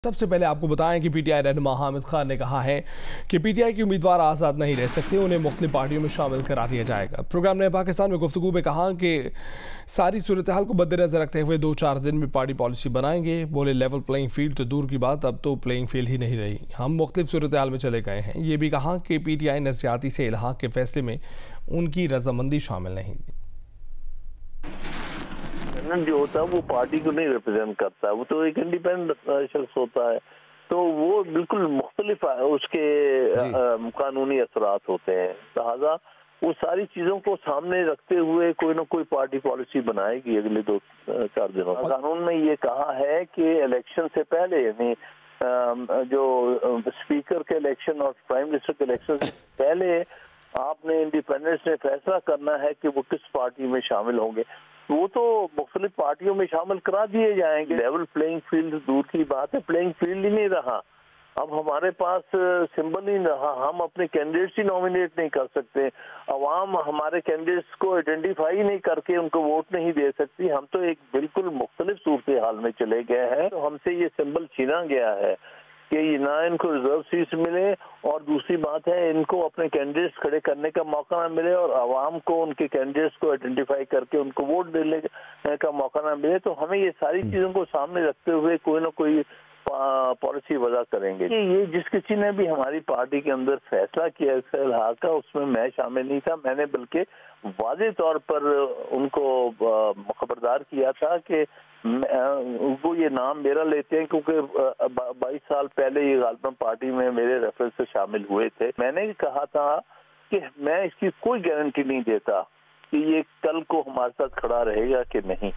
सबसे पहले आपको बताएं कि पीटीआई रहनुमा हामिद खान ने कहा है कि पीटीआई के उम्मीदवार आज़ाद नहीं रह सकते, उन्हें मुख्तलिफ पार्टियों में शामिल करा दिया जाएगा। प्रोग्राम ने पाकिस्तान में गुफ्तगू में कहा कि सारी सूरत हाल को मद्देनजर रखते हुए 2-4 दिन में पार्टी पॉलिसी बनाएंगे। बोले लेवल प्लेइंग फील्ड तो दूर की बात, अब तो प्लेइंग फील्ड ही नहीं रही, हम मुख्तलिफ सूरत हाल में चले गए हैं। ये भी कहा कि पीटीआई नज़रियाती से इल्हाक के फैसले में उनकी रजामंदी शामिल नहीं। जो होता है वो पार्टी को नहीं रिप्रेजेंट करता, वो तो एक इंडिपेंडेंट शख्स होता है, तो वो बिल्कुल मुख्तलिफ उसके कानूनी असरात होते हैं। लिहाजा वो सारी चीजों को सामने रखते हुए कोई ना कोई पार्टी पॉलिसी बनाएगी अगले 2-4 दिनों। कानून में ये कहा है कि इलेक्शन से पहले, यानी जो स्पीकर के इलेक्शन और प्राइम मिनिस्टर के इलेक्शन से पहले आपने इंडिपेंडेंस ने फैसला करना है कि वो किस पार्टी में शामिल होंगे। वो तो मुख्तलिफ पार्टियों में शामिल करा दिए जाएंगे। लेवल प्लेइंग फील्ड दूर की बात है, प्लेइंग फील्ड ही नहीं रहा। अब हमारे पास सिंबल ही नहीं रहा, हम अपने कैंडिडेट्स ही नॉमिनेट नहीं कर सकते, अवाम हमारे कैंडिडेट्स को आइडेंटिफाई नहीं करके उनको वोट नहीं दे सकती। हम तो एक बिल्कुल मुख्तलिफ सूरत हाल में चले गए हैं। तो हमसे ये सिंबल छीना गया है कि ना इनको रिजर्व सीट्स मिले, और दूसरी बात है इनको अपने कैंडिडेट्स खड़े करने का मौका ना मिले, और आवाम को उनके कैंडिडेट्स को आइडेंटिफाई करके उनको वोट देने का मौका ना मिले। तो हमें ये सारी चीजों को सामने रखते हुए कोई ना कोई पॉलिसी वजह करेंगे। ये जिस किसी ने भी हमारी पार्टी के अंदर फैसला किया इल्हाक का, उसमें मैं शामिल नहीं था। मैंने बल्कि वाज़ेह तौर पर उनको खबरदार किया था कि वो ये नाम मेरा लेते हैं, क्योंकि 22 साल पहले ये गालिबन पार्टी में मेरे रेफरेंस से शामिल हुए थे। मैंने कहा था कि मैं इसकी कोई गारंटी नहीं देता कि ये कल को हमारे साथ खड़ा रहेगा कि नहीं।